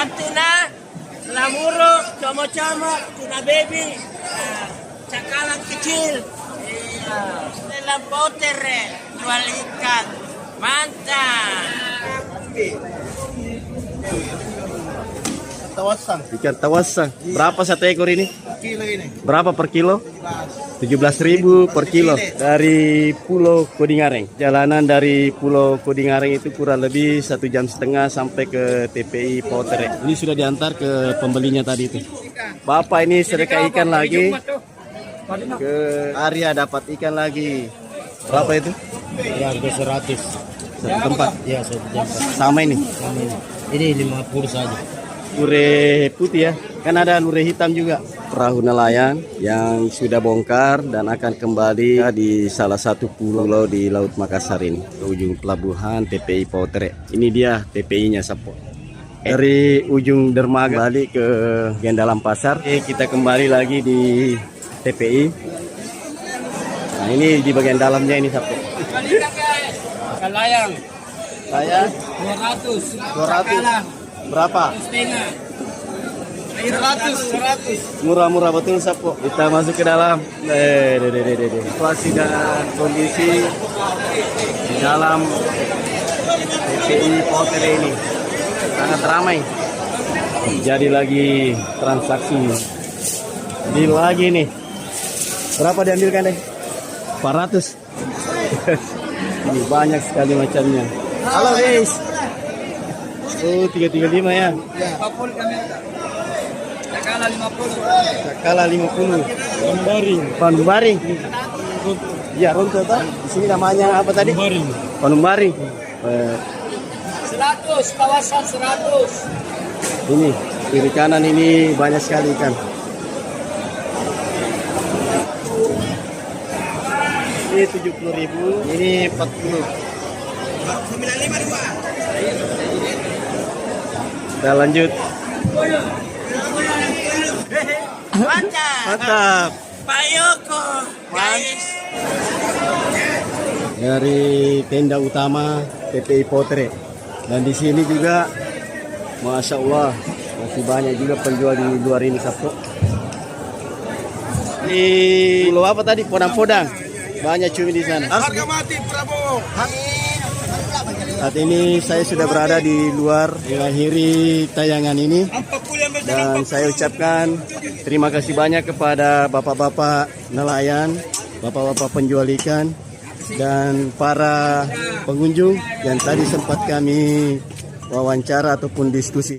ikan tuna, lamuro, comok-comok, tuna baby, cakalang kecil, dalam poter, jual ikan, mantap. Tawasang. Ikan tawasang. Berapa satu ekor ini? Kilo ini. Berapa per kilo? 17.000 per kilo dari Pulau Kodingareng. Jalanan dari Pulau Kodingareng itu kurang lebih 1,5 jam sampai ke TPI Potere. Ini sudah diantar ke pembelinya tadi itu. Bapak ini sedekah ikan lagi. Ke area dapat ikan lagi. Berapa itu? Ya, harga 100. Satu tempat. Ya, 1 tempat. Sama ini. Ini 50 saja. Lure putih ya, kan ada lure hitam juga. Perahu nelayan yang sudah bongkar dan akan kembali di salah satu pulau di Laut Makassar ini, ke ujung pelabuhan TPI Potere. Ini dia TPI-nya Sapo. Dari ujung dermaga balik ke Gendalam Pasar. Kita kembali lagi di TPI. Nah, ini di bagian dalamnya ini Sapo. Ikan layang, Saya 200. 200. Berapa? Setengah. 100. Murah-murah betul Sapo. Kita masuk ke dalam. Situasi dan kondisi di dalam TPI Potere ini sangat ramai. Jadi lagi transaksi. Deal lagi nih. Berapa diambilkan deh? 400. Ini banyak sekali macamnya. Halo guys. Oh, 335 ya. 50 kami. Cakala 50. Cakala 50. Panubaring. Panubaring. Ya, runtuh tak? Di sini namanya apa tadi? Panubaring. Panubaring. 100, kawasan 100. Ini kiri kanan ini banyak sekali ikan. Ini 70.000, ini 40. 95 Kita lanjut. Mantap. Mantap. Pak Yoko, guys. Dari tenda utama TPI Potere. Dan di sini juga, masya Allah, masih banyak juga penjual di luar ini Sabtu. Di pulau apa tadi? Podang-podang. Banyak cumi di sana. Harga mati Prabowo. Saat ini saya sudah berada di luar mengakhiri tayangan ini. Dan saya ucapkan terima kasih banyak kepada bapak-bapak nelayan, bapak-bapak penjual ikan, dan para pengunjung yang tadi sempat kami wawancara ataupun diskusi.